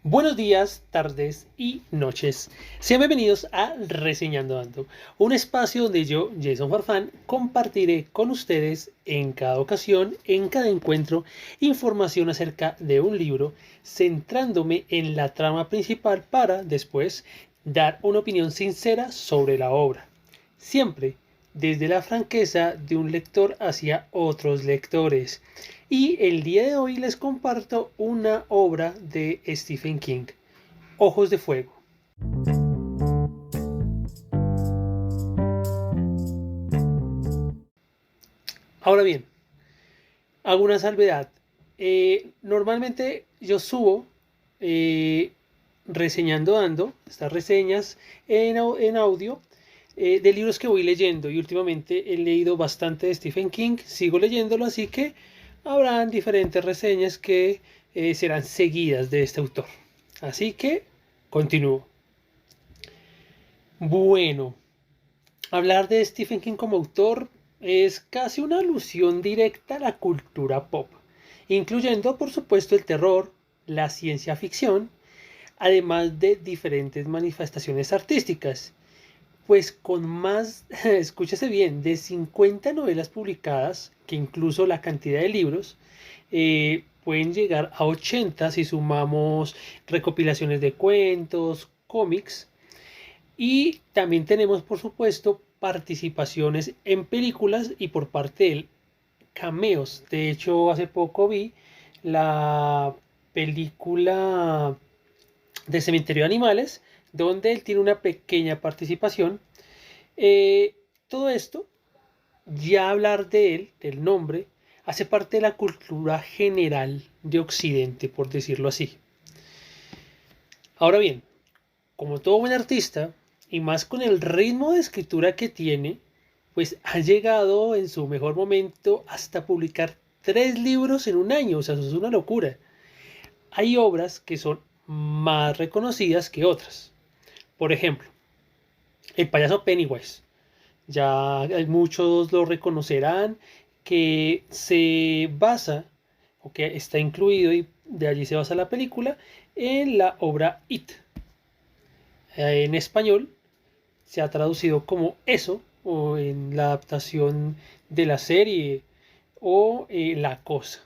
Buenos días, tardes y noches. Sean bienvenidos a Reseñando Ando, un espacio donde yo, Jason Farfán, compartiré con ustedes en cada ocasión, en cada encuentro, información acerca de un libro, centrándome en la trama principal para después dar una opinión sincera sobre la obra. Siempre desde la franqueza de un lector hacia otros lectores. Y el día de hoy les comparto una obra de Stephen King, Ojos de Fuego. Ahora bien, hago una salvedad. Normalmente yo subo eh, reseñando ando estas reseñas en audio de libros que voy leyendo y últimamente he leído bastante de Stephen King, sigo leyéndolo, así que habrán diferentes reseñas que serán seguidas de este autor. Así que continúo. Bueno, hablar de Stephen King como autor es casi una alusión directa a la cultura pop, incluyendo por supuesto el terror, la ciencia ficción, además de diferentes manifestaciones artísticas. Pues con más, escúchese bien, de 50 novelas publicadas, que incluso la cantidad de libros, pueden llegar a 80 si sumamos recopilaciones de cuentos, cómics, y también tenemos, por supuesto, participaciones en películas y por parte de él, cameos. De hecho, hace poco vi la película de Cementerio de Animales, donde él tiene una pequeña participación. Todo esto, ya hablar de él, del nombre, hace parte de la cultura general de Occidente, por decirlo así. Ahora bien, como todo buen artista, y más con el ritmo de escritura que tiene, pues ha llegado en su mejor momento hasta publicar 3 libros en un año, o sea, eso es una locura. Hay obras que son más reconocidas que otras. Por ejemplo, El payaso Pennywise. Ya muchos lo reconocerán, que se basa, o que está incluido, y de allí se basa la película, en la obra It. En español se ha traducido como eso, o en la adaptación de la serie, o La Cosa.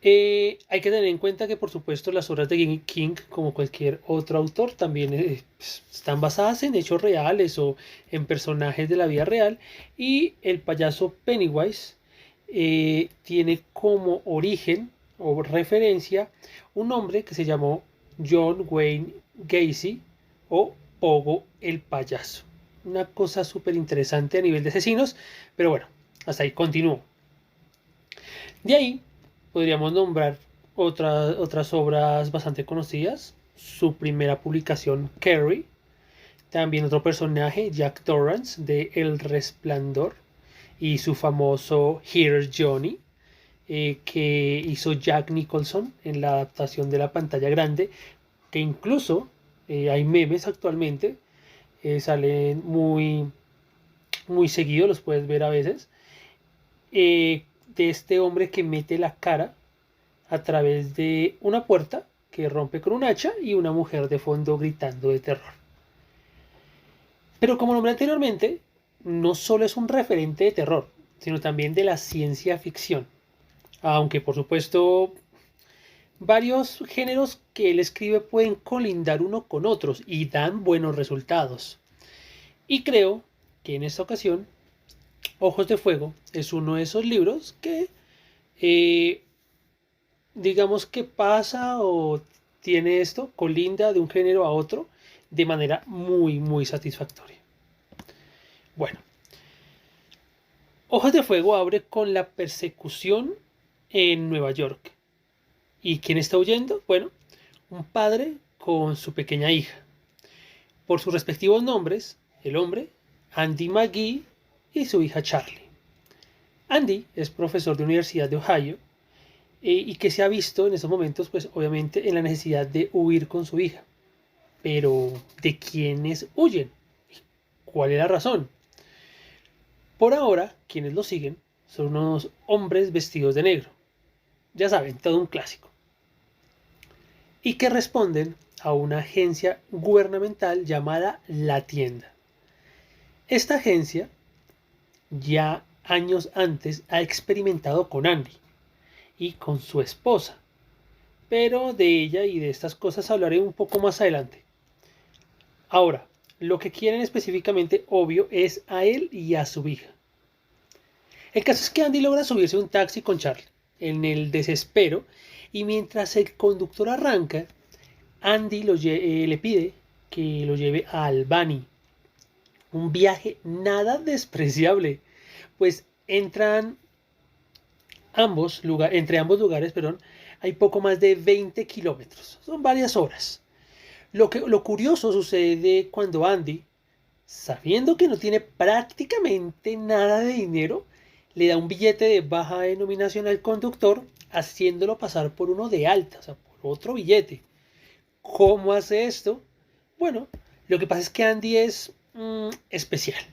Hay que tener en cuenta que, por supuesto, las obras de King, como cualquier otro autor, también están basadas en hechos reales o en personajes de la vida real. Y el payaso Pennywise tiene como origen o referencia un hombre que se llamó John Wayne Gacy o Pogo el payaso. Una cosa súper interesante a nivel de asesinos, pero bueno, hasta ahí continúo. De ahí podríamos nombrar otras obras bastante conocidas. Su primera publicación, Carrie. También otro personaje, Jack Torrance, de El Resplandor. Y su famoso Here's Johnny, que hizo Jack Nicholson en la adaptación de la pantalla grande. Que incluso hay memes actualmente. Salen muy seguidos, los puedes ver a veces. De este hombre que mete la cara a través de una puerta que rompe con un hacha y una mujer de fondo gritando de terror. Pero como nombré anteriormente, no solo es un referente de terror, sino también de la ciencia ficción. Aunque por supuesto varios géneros que él escribe pueden colindar uno con otros y dan buenos resultados. Y creo que en esta ocasión Ojos de Fuego es uno de esos libros que eh, digamos que pasa o tiene esto, colinda de un género a otro de manera muy satisfactoria. Bueno, Hojas de Fuego abre con la persecución en Nueva York. ¿Y quién está huyendo? Bueno, un padre con su pequeña hija. Por sus respectivos nombres, el hombre, Andy McGee, y su hija Charlie. Andy es profesor de Universidad de Ohio y que se ha visto en esos momentos, pues obviamente en la necesidad de huir con su hija. Pero, ¿de quiénes huyen? ¿Cuál es la razón? Por ahora, quienes lo siguen son unos hombres vestidos de negro. Ya saben, todo un clásico. y que responden a una agencia gubernamental llamada La Tienda. Esta agencia ya años antes ha experimentado con Andy y con su esposa, pero de ella y de estas cosas hablaré un poco más adelante. Ahora, lo que quieren específicamente, obvio, es a él y a su hija. El caso es que Andy logra subirse a un taxi con Charlie, en el desespero, y mientras el conductor arranca, Andy le pide que lo lleve a Albany. Un viaje nada despreciable, pues entre ambos lugares, hay poco más de 20 kilómetros. Son varias horas. Lo curioso sucede cuando Andy, sabiendo que no tiene prácticamente nada de dinero, le da un billete de baja denominación al conductor, haciéndolo pasar por uno de alta, o sea, por otro billete. ¿Cómo hace esto? Bueno, lo que pasa es que Andy es especial.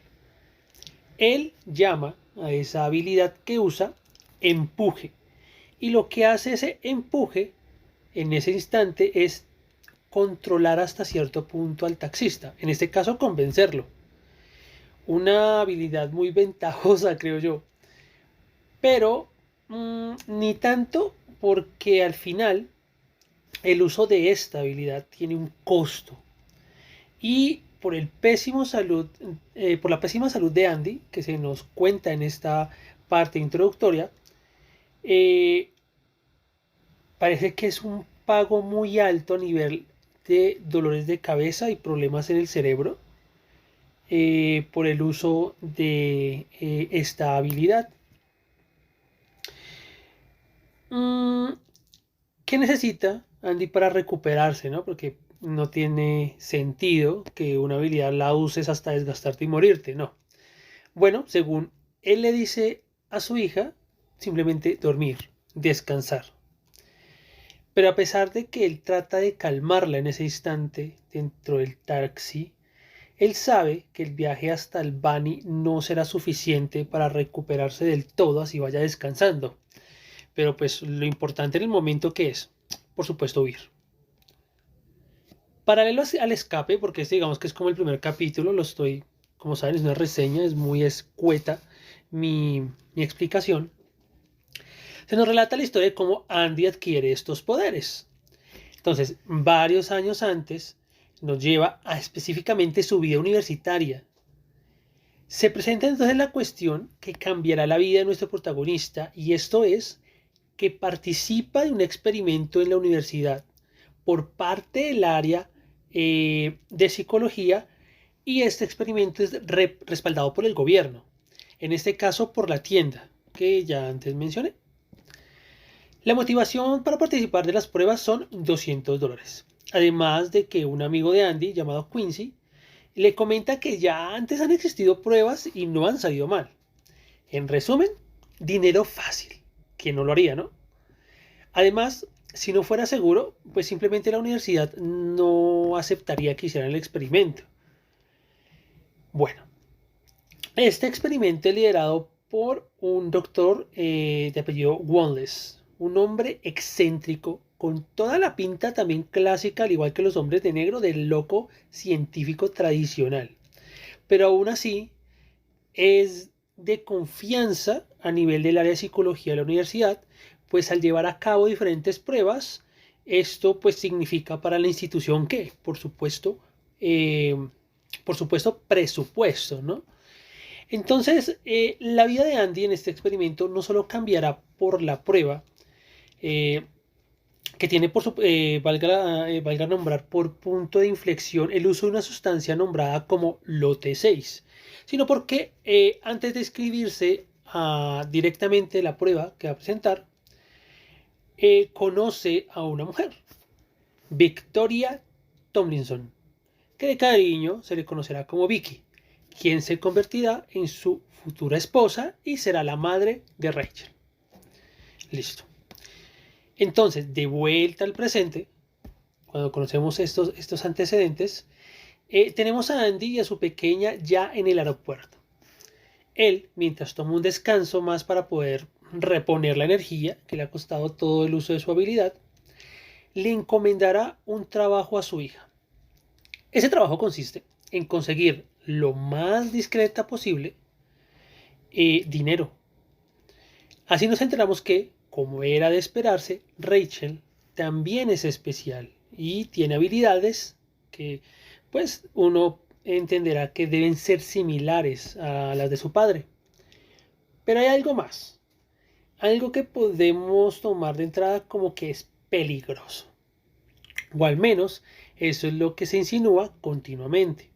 Él llama a esa habilidad que usa empuje. Y lo que hace ese empuje en ese instante es controlar hasta cierto punto al taxista. En este caso, convencerlo. Una habilidad muy ventajosa, creo yo. Pero ni tanto, porque al final el uso de esta habilidad tiene un costo. Y por por la pésima salud de Andy, que se nos cuenta en esta parte introductoria, eh, parece que es un pago muy alto a nivel de dolores de cabeza y problemas en el cerebro por el uso de esta habilidad. ¿Qué necesita Andy para recuperarse, no? Porque no tiene sentido que una habilidad la uses hasta desgastarte y morirte, no. Bueno, según él le dice a su hija, simplemente dormir, descansar. Pero a pesar de que él trata de calmarla en ese instante dentro del taxi, él sabe que el viaje hasta el Bani no será suficiente para recuperarse del todo así vaya descansando. Pero pues lo importante en el momento que es, por supuesto, huir. Paralelo al escape, porque este digamos que es como el primer capítulo, como saben, es una reseña, es muy escueta mi explicación. Se nos relata la historia de cómo Andy adquiere estos poderes. Entonces, varios años antes, nos lleva a específicamente su vida universitaria. Se presenta entonces la cuestión que cambiará la vida de nuestro protagonista, y esto es que participa de un experimento en la universidad por parte del área de psicología, y este experimento es respaldado por el gobierno, en este caso por la tienda que ya antes mencioné. La motivación para participar de las pruebas son $200, además de que un amigo de Andy llamado Quincy le comenta que ya antes han existido pruebas y no han salido mal. En resumen, dinero fácil, que no lo haría, ¿no? Además, si no fuera seguro, pues simplemente la universidad no aceptaría que hicieran el experimento. Bueno, este experimento es liderado por un doctor de apellido Wanless, un hombre excéntrico con toda la pinta también clásica, al igual que los hombres de negro, del loco científico tradicional. Pero aún así es de confianza a nivel del área de psicología de la universidad, pues al llevar a cabo diferentes pruebas, esto pues significa para la institución que, por supuesto, presupuesto, ¿no? Entonces, la vida de Andy en este experimento no solo cambiará por la prueba, eh, que tiene valga nombrar por punto de inflexión el uso de una sustancia nombrada como lote 6, sino porque antes de escribirse directamente la prueba que va a presentar, conoce a una mujer, Victoria Tomlinson, que de cariño se le conocerá como Vicky, quien se convertirá en su futura esposa y será la madre de Rachel. Listo. Entonces, de vuelta al presente, cuando conocemos estos antecedentes, tenemos a Andy y a su pequeña ya en el aeropuerto. Él, mientras toma un descanso más para poder reponer la energía que le ha costado todo el uso de su habilidad, le encomendará un trabajo a su hija. Ese trabajo consiste en conseguir lo más discreta posible dinero. Así nos enteramos que, como era de esperarse, Rachel también es especial y tiene habilidades que pues uno entenderá que deben ser similares a las de su padre. Pero hay algo más, algo que podemos tomar de entrada como que es peligroso, o al menos eso es lo que se insinúa continuamente.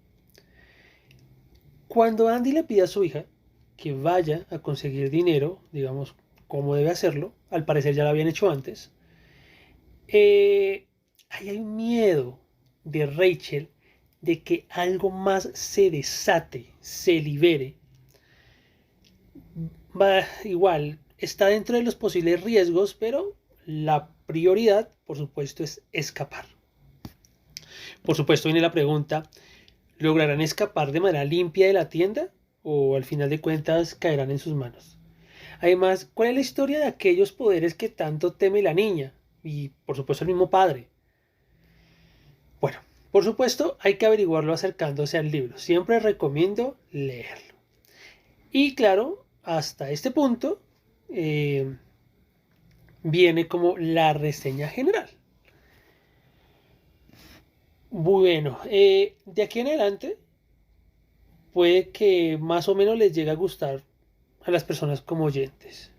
Cuando Andy le pide a su hija que vaya a conseguir dinero, digamos, cómo debe hacerlo, al parecer ya lo habían hecho antes, hay un miedo de Rachel de que algo más se desate, se libere. Va igual, está dentro de los posibles riesgos, pero la prioridad, por supuesto, es escapar. Por supuesto, viene la pregunta, ¿lograrán escapar de manera limpia de la tienda? ¿O al final de cuentas caerán en sus manos? Además, ¿cuál es la historia de aquellos poderes que tanto teme la niña? Y por supuesto el mismo padre. Bueno, por supuesto hay que averiguarlo acercándose al libro. Siempre recomiendo leerlo. Y claro, hasta este punto viene como la reseña general. Bueno, de aquí en adelante puede que más o menos les llegue a gustar a las personas como oyentes.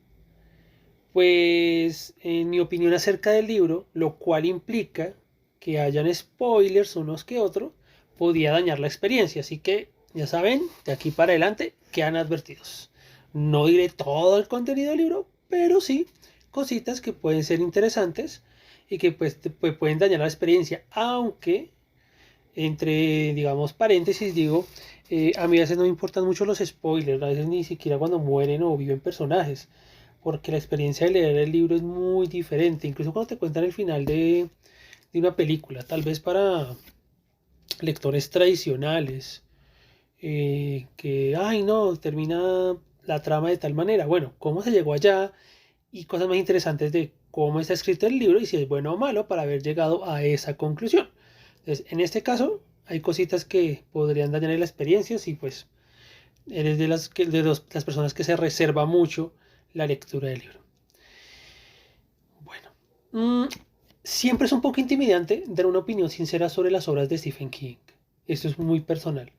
Pues en mi opinión acerca del libro, lo cual implica que hayan spoilers unos que otros, podía dañar la experiencia. Así que ya saben, de aquí para adelante quedan advertidos. No diré todo el contenido del libro, pero sí cositas que pueden ser interesantes y que pues, pueden dañar la experiencia. Aunque, entre, digamos, paréntesis, digo, a mí a veces no me importan mucho los spoilers, a veces ni siquiera cuando mueren o viven personajes porque la experiencia de leer el libro es muy diferente, incluso cuando te cuentan el final de una película, tal vez para lectores tradicionales, que, ay no, termina la trama de tal manera, bueno, cómo se llegó allá y cosas más interesantes de cómo está escrito el libro y si es bueno o malo para haber llegado a esa conclusión. Entonces, en este caso, hay cositas que podrían dañar la experiencia si pues eres de las personas que se reserva mucho la lectura del libro. Bueno, siempre es un poco intimidante dar una opinión sincera sobre las obras de Stephen King. Esto es muy personal.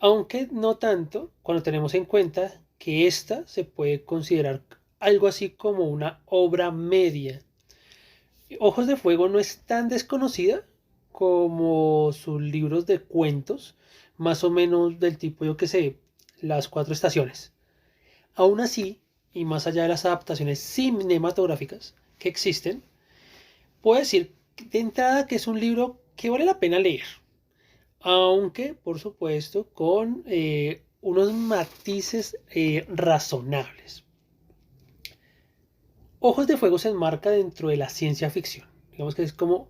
Aunque no tanto cuando tenemos en cuenta que esta se puede considerar algo así como una obra media. Ojos de Fuego no es tan desconocida como sus libros de cuentos, más o menos del tipo, yo que sé, Las Cuatro Estaciones. Aún así, y más allá de las adaptaciones cinematográficas que existen, puedo decir de entrada que es un libro que vale la pena leer, aunque por supuesto con unos matices razonables. Ojos de Fuego se enmarca dentro de la ciencia ficción, digamos que es como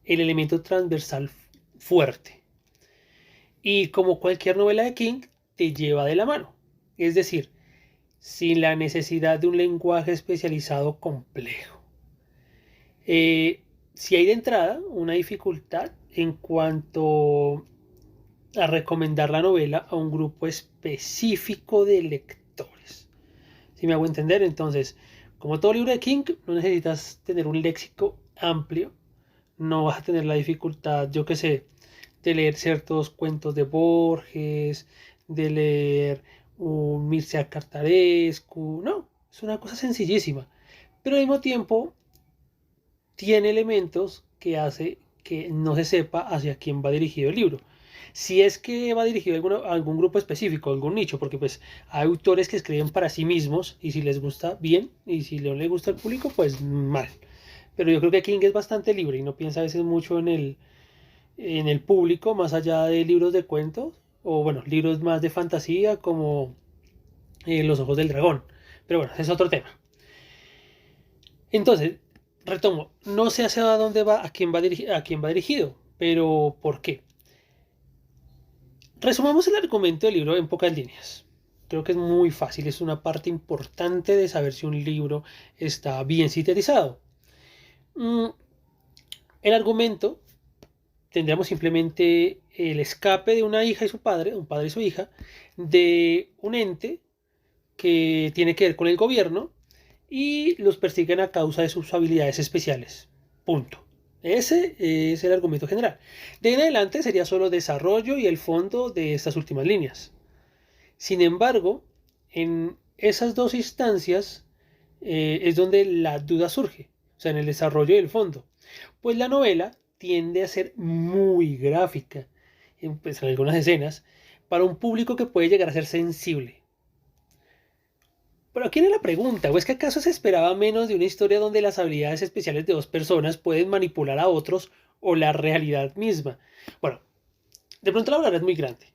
el elemento transversal fuerte. Y como cualquier novela de King, te lleva de la mano. Es decir, sin la necesidad de un lenguaje especializado complejo. Si hay de entrada una dificultad en cuanto a recomendar la novela a un grupo específico de lectores. Si me hago entender, entonces, como todo libro de King, no necesitas tener un léxico amplio, no vas a tener la dificultad, yo que sé, de leer ciertos cuentos de Borges, de leer un Mircea Cartarescu, no, es una cosa sencillísima, pero al mismo tiempo tiene elementos que hace que no se sepa hacia quién va dirigido el libro. Si es que va dirigido a algún grupo específico, a algún nicho, porque pues hay autores que escriben para sí mismos y si les gusta, bien, y si no le gusta al público, pues mal. Pero yo creo que King es bastante libre y no piensa a veces mucho en el público, más allá de libros de cuentos, o bueno, libros más de fantasía como Los Ojos del Dragón. Pero bueno, ese es otro tema. Entonces, retomo, no sé hacia dónde va, a quién va dirigido, pero ¿por qué? Resumamos el argumento del libro en pocas líneas. Creo que es muy fácil, es una parte importante de saber si un libro está bien sintetizado. El argumento tendríamos simplemente el escape de una hija y su padre, un padre y su hija, de un ente que tiene que ver con el gobierno y los persiguen a causa de sus habilidades especiales. Punto. Ese es el argumento general. De ahí en adelante sería solo desarrollo y el fondo de estas últimas líneas. Sin embargo, en esas dos instancias es donde la duda surge, o sea, en el desarrollo y el fondo. Pues la novela tiende a ser muy gráfica, pues, en algunas escenas, para un público que puede llegar a ser sensible. Pero aquí viene la pregunta, ¿o es que acaso se esperaba menos de una historia donde las habilidades especiales de dos personas pueden manipular a otros o la realidad misma? Bueno, de pronto la verdad es muy grande.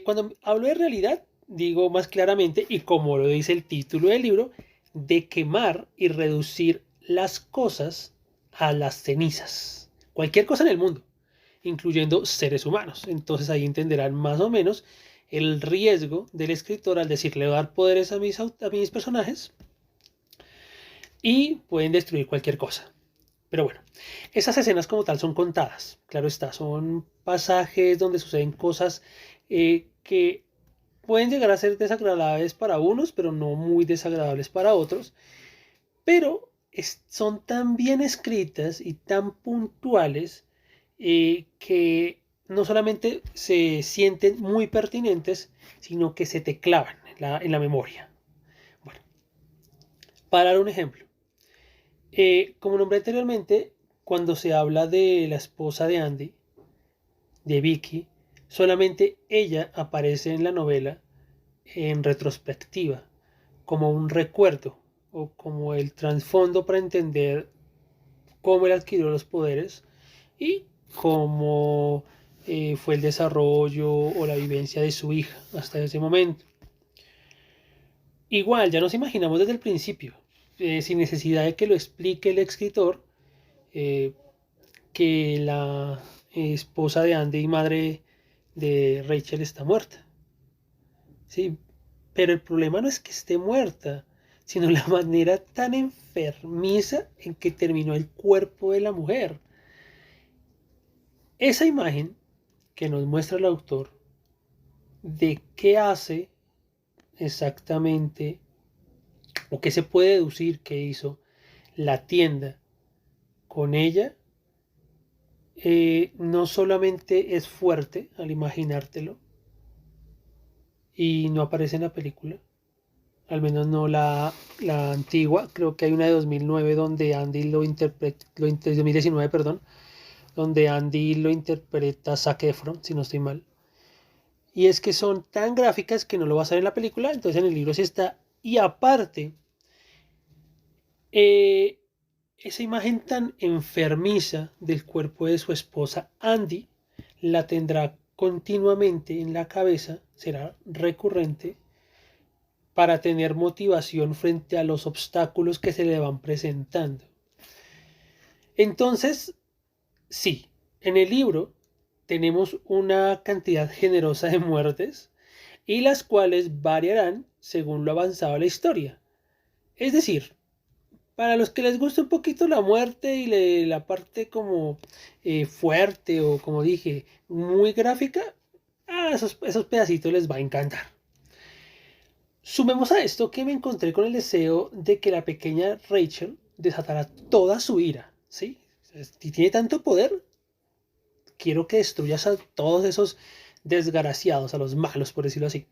Cuando hablo de realidad, digo más claramente, y como lo dice el título del libro, de quemar y reducir las cosas a las cenizas. Cualquier cosa en el mundo, incluyendo seres humanos. Entonces ahí entenderán más o menos el riesgo del escritor al decirle dar poderes a mis personajes y pueden destruir cualquier cosa. Pero bueno, esas escenas como tal son contadas, claro está, son pasajes donde suceden cosas que pueden llegar a ser desagradables para unos, pero no muy desagradables para otros, pero son tan bien escritas y tan puntuales que no solamente se sienten muy pertinentes, sino que se te clavan en la memoria. Bueno, para dar un ejemplo, como nombré anteriormente, cuando se habla de la esposa de Andy, de Vicky, solamente ella aparece en la novela en retrospectiva, como un recuerdo o como el trasfondo para entender cómo él adquirió los poderes y cómo fue el desarrollo o la vivencia de su hija hasta ese momento. Igual, ya nos imaginamos desde el principio, sin necesidad de que lo explique el escritor, eh, que la esposa de Andy y madre de Rachel está muerta. ¿Sí? Pero el problema no es que esté muerta, sino la manera tan enfermiza en que terminó el cuerpo de la mujer. Esa imagen que nos muestra el autor de qué hace exactamente o qué se puede deducir que hizo la tienda con ella, no solamente es fuerte al imaginártelo y no aparece en la película, al menos no la antigua, creo que hay una de 2009 donde Andy lo interpreta, 2019, perdón, donde Andy lo interpreta Zac Efron, si no estoy mal. Y es que son tan gráficas que no lo vas a ver en la película, entonces en el libro sí está. Y aparte, eh, esa imagen tan enfermiza del cuerpo de su esposa Andy la tendrá continuamente en la cabeza, será recurrente para tener motivación frente a los obstáculos que se le van presentando. Entonces, sí, en el libro tenemos una cantidad generosa de muertes y las cuales variarán según lo avanzado de la historia. Es decir, para los que les gusta un poquito la muerte y la parte como fuerte o como dije, muy gráfica, esos pedacitos les va a encantar. Sumemos a esto que me encontré con el deseo de que la pequeña Rachel desatara toda su ira, ¿sí? Si tiene tanto poder, quiero que destruyas a todos esos desgraciados, a los malos, por decirlo así.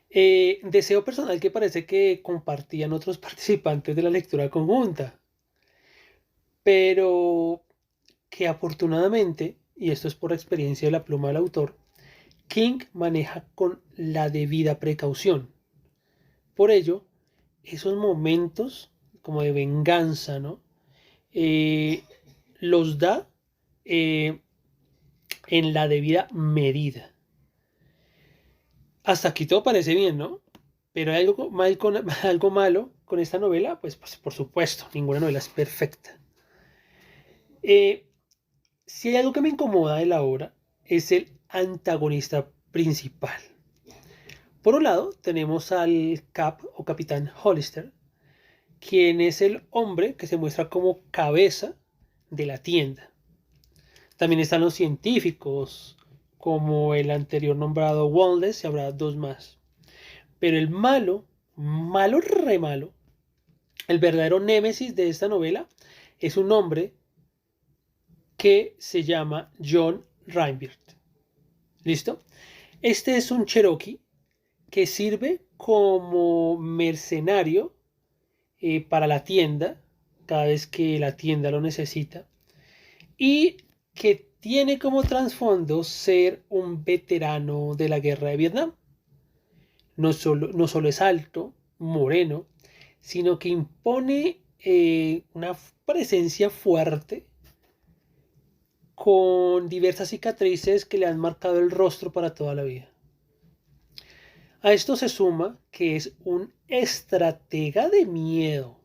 Deseo personal que parece que compartían otros participantes de la lectura conjunta, pero que afortunadamente, y esto es por experiencia de la pluma del autor, King maneja con la debida precaución. Por ello, esos momentos como de venganza, ¿no? Eh, los da eh, en la debida medida. Hasta aquí todo parece bien, ¿no? Pero hay algo, mal con, algo malo con esta novela, pues por supuesto, ninguna novela es perfecta. Eh, si hay algo que me incomoda de la obra, es el antagonista principal. Por un lado, tenemos al Cap o Capitán Hollister, quien es el hombre que se muestra como cabeza de la tienda. También están los científicos, como el anterior nombrado Wandless, y habrá dos más. Pero el malo, malo re malo, el verdadero némesis de esta novela, es un hombre que se llama John Reinbeard. ¿Listo? Este es un Cherokee que sirve como mercenario para la tienda cada vez que la tienda lo necesita y que tiene como trasfondo ser un veterano de la guerra de Vietnam. No solo es alto, moreno, sino que impone una presencia fuerte con diversas cicatrices que le han marcado el rostro para toda la vida. A esto se suma que es un estratega de miedo.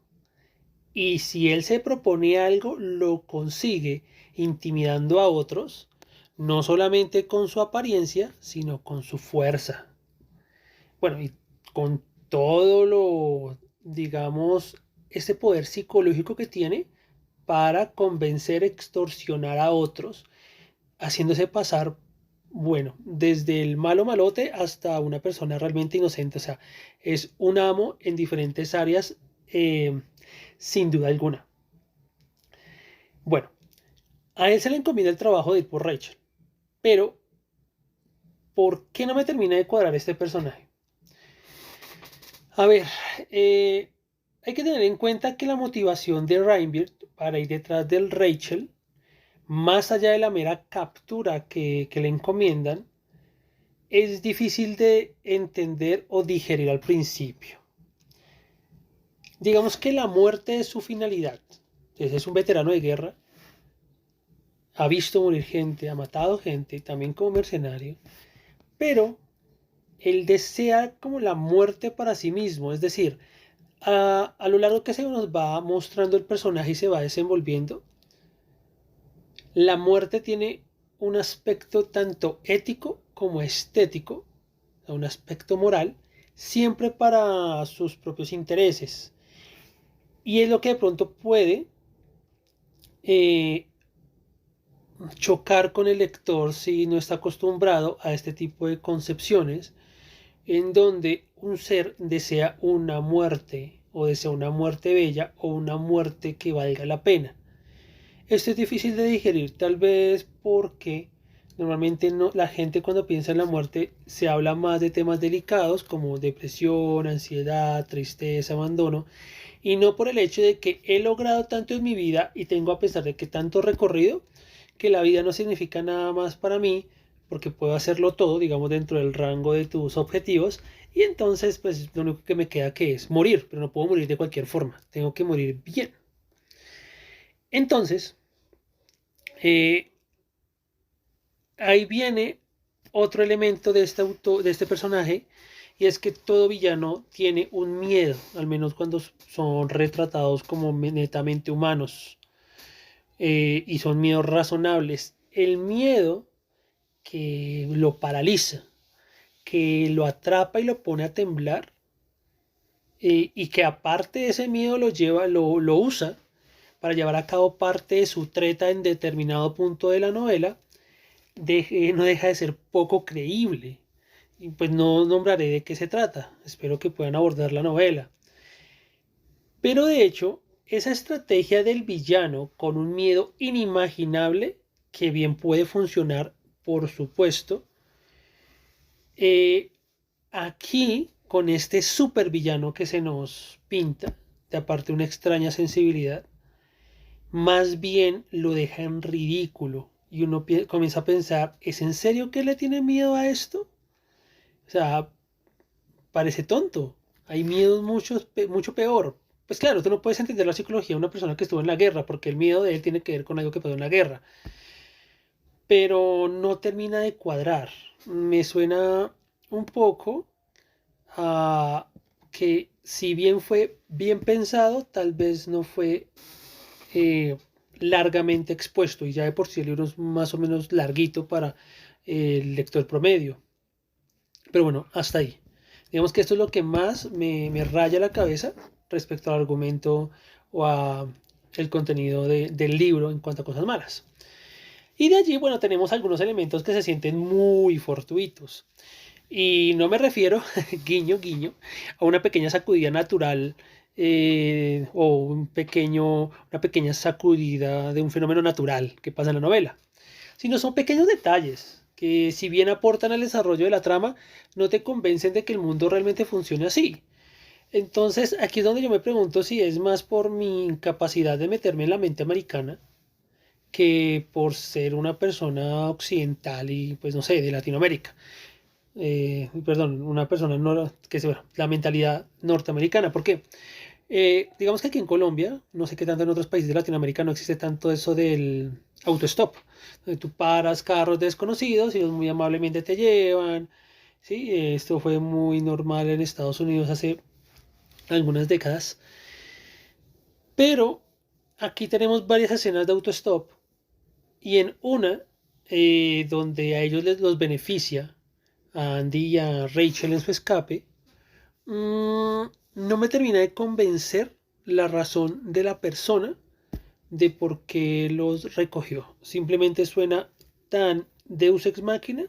Y si él se propone algo, lo consigue intimidando a otros, no solamente con su apariencia, sino con su fuerza. Bueno, y con todo lo, digamos, ese poder psicológico que tiene para convencer, extorsionar a otros, haciéndose pasar, bueno, desde el malo malote hasta una persona realmente inocente. O sea, es un amo en diferentes áreas, sin duda alguna. Bueno, a él se le encomienda el trabajo de ir por Rachel. Pero, ¿por qué no me termina de cuadrar este personaje? A ver, hay que tener en cuenta que la motivación de Reinbeard para ir detrás del Rachel, más allá de la mera captura que le encomiendan, es difícil de entender o digerir al principio. Digamos que la muerte es su finalidad. Entonces es un veterano de guerra, ha visto morir gente, ha matado gente, también como mercenario, pero él desea como la muerte para sí mismo, es decir, a lo largo que se nos va mostrando el personaje y se va desenvolviendo, la muerte tiene un aspecto tanto ético como estético, un aspecto moral, siempre para sus propios intereses. Y es lo que de pronto puede eh, chocar con el lector si no está acostumbrado a este tipo de concepciones en donde un ser desea una muerte o desea una muerte bella o una muerte que valga la pena. Esto es difícil de digerir, tal vez porque normalmente no, la gente cuando piensa en la muerte se habla más de temas delicados como depresión, ansiedad, tristeza, abandono, y no por el hecho de que he logrado tanto en mi vida y tengo a pesar de que tanto recorrido, que la vida no significa nada más para mí, porque puedo hacerlo todo, digamos, dentro del rango de tus objetivos, y entonces pues lo único que me queda que es morir, pero no puedo morir de cualquier forma, tengo que morir bien. Entonces, eh, ahí viene otro elemento de de este personaje, y es que todo villano tiene un miedo, al menos cuando son retratados como netamente humanos, y son miedos razonables. El miedo que lo paraliza, que lo atrapa y lo pone a temblar, y que aparte de ese miedo lo usa para llevar a cabo parte de su treta en determinado punto de la novela, no deja de ser poco creíble. Y pues no nombraré de qué se trata, espero que puedan abordar la novela. Pero de hecho, esa estrategia del villano con un miedo inimaginable, que bien puede funcionar, por supuesto, aquí con este supervillano que se nos pinta, de aparte una extraña sensibilidad, más bien lo deja en ridículo. Y uno comienza a pensar, ¿es en serio que le tiene miedo a esto? O sea, parece tonto. Hay miedos mucho peor. Pues claro, tú no puedes entender la psicología de una persona que estuvo en la guerra, porque el miedo de él tiene que ver con algo que pasó en la guerra. Pero no termina de cuadrar. Me suena un poco a que si bien fue bien pensado, tal vez no fue eh, largamente expuesto. Y ya de por sí el libro es más o menos larguito para el lector promedio. Pero bueno, hasta ahí. Digamos que esto es lo que más me raya la cabeza respecto al argumento o el contenido del libro en cuanto a cosas malas. Y de allí, bueno, tenemos algunos elementos que se sienten muy fortuitos. Y no me refiero, guiño, guiño, a una pequeña sacudida natural o una pequeña sacudida de un fenómeno natural que pasa en la novela, sino son pequeños detalles que, si bien aportan al desarrollo de la trama, no te convencen de que el mundo realmente funcione así. Entonces, aquí es donde yo me pregunto si es más por mi incapacidad de meterme en la mente americana que por ser una persona occidental y, pues no sé, de Latinoamérica. Perdón, una persona que se, bueno, la mentalidad norteamericana. ¿Por qué? Digamos que aquí en Colombia, no sé qué tanto en otros países de Latinoamérica, no existe tanto eso del autostop, donde tú paras carros desconocidos y ellos muy amablemente te llevan. ¿Sí? Esto fue muy normal en Estados Unidos hace algunas décadas. Pero aquí tenemos varias escenas de autostop y en una donde a ellos los beneficia, a Andy y a Rachel en su escape, no me termina de convencer la razón de la persona de por qué los recogió. Simplemente suena tan Deus ex machina,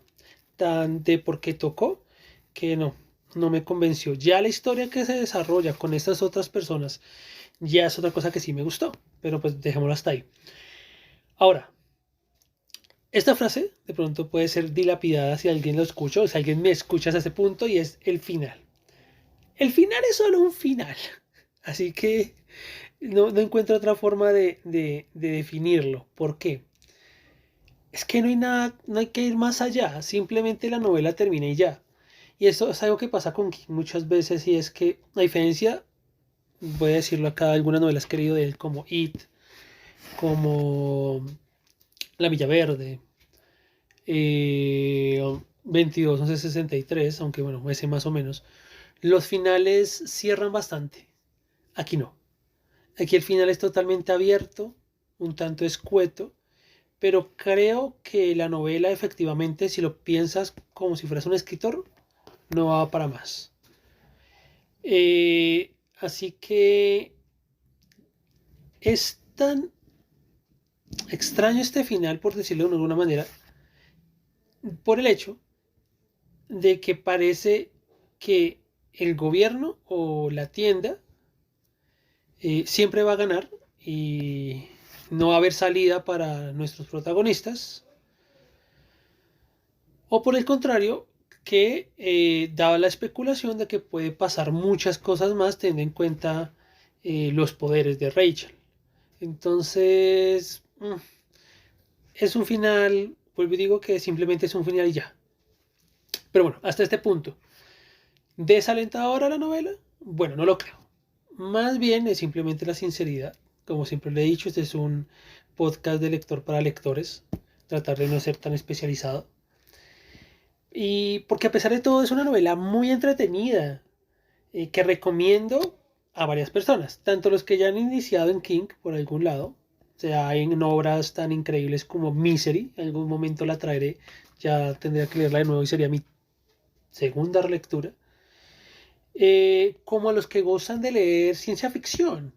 tan de por qué tocó, que no me convenció. Ya la historia que se desarrolla con estas otras personas ya es otra cosa que sí me gustó, pero pues dejémoslo hasta ahí. Ahora, esta frase de pronto puede ser dilapidada si alguien lo escucha o si alguien me escucha hasta ese punto, y es el final. El final es solo un final, así que no encuentro otra forma de definirlo. ¿Por qué? Es que no hay nada, no hay que ir más allá, simplemente la novela termina y ya. Y eso es algo que pasa con King muchas veces, y es que, a diferencia, voy a decirlo acá, algunas novelas que he leído de él, como It, como La Milla Verde, 22 11 63, aunque bueno, ese más o menos, los finales cierran bastante. Aquí no. Aquí el final es totalmente abierto, un tanto escueto, pero creo que la novela, efectivamente, si lo piensas como si fueras un escritor, no va para más. Así que es tan extraño este final, por decirlo de alguna manera, por el hecho de que parece que el gobierno o la tienda siempre va a ganar y no va a haber salida para nuestros protagonistas. O por el contrario, que daba la especulación de que puede pasar muchas cosas más teniendo en cuenta los poderes de Rachel. Entonces, es un final, vuelvo y digo que simplemente es un final y ya. Pero bueno, hasta este punto. ¿Desalentadora la novela? Bueno, no lo creo. Más bien es simplemente la sinceridad. Como siempre le he dicho, este es un podcast de lector para lectores. Tratar de no ser tan especializado. Y porque a pesar de todo es una novela muy entretenida, que recomiendo a varias personas, tanto los que ya han iniciado en King por algún lado, o sea, en obras tan increíbles como Misery, en algún momento la traeré, ya tendría que leerla de nuevo y sería mi segunda lectura, como a los que gozan de leer ciencia ficción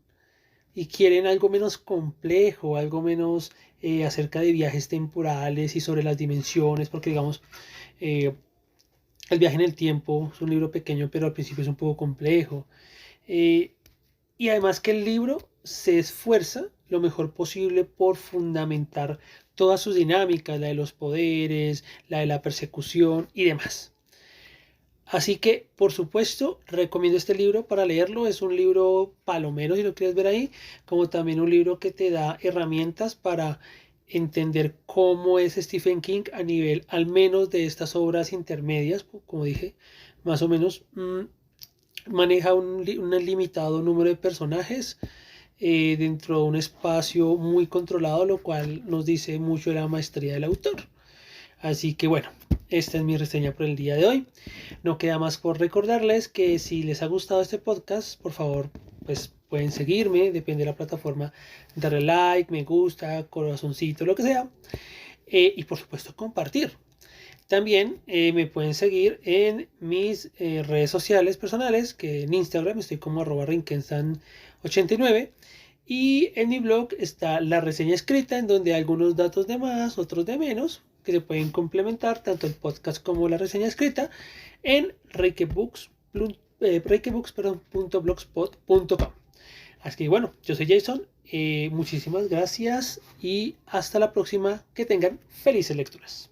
y quieren algo menos complejo, algo menos acerca de viajes temporales y sobre las dimensiones, porque digamos, eh, El viaje en el tiempo es un libro pequeño, pero al principio es un poco complejo. Eh, y además que el libro se esfuerza lo mejor posible por fundamentar todas sus dinámicas, la de los poderes, la de la persecución y demás. Así que, por supuesto, recomiendo este libro para leerlo. Es un libro palomero, si lo quieres ver ahí, como también un libro que te da herramientas para entender cómo es Stephen King a nivel al menos de estas obras intermedias, como dije, más o menos. Maneja un limitado número de personajes dentro de un espacio muy controlado, lo cual nos dice mucho de la maestría del autor. Así que bueno, esta es mi reseña por el día de hoy. No queda más por recordarles que si les ha gustado este podcast, por favor, pues pueden seguirme, depende de la plataforma, darle like, me gusta, corazoncito, lo que sea. Y por supuesto compartir. También me pueden seguir en mis redes sociales personales, que en Instagram estoy como @rinkensan89, Y en mi blog está la reseña escrita, en donde hay algunos datos de más, otros de menos, que se pueden complementar, tanto el podcast como la reseña escrita, en reikebooks.blogspot.com. Así que bueno, yo soy Jason, muchísimas gracias y hasta la próxima, que tengan felices lecturas.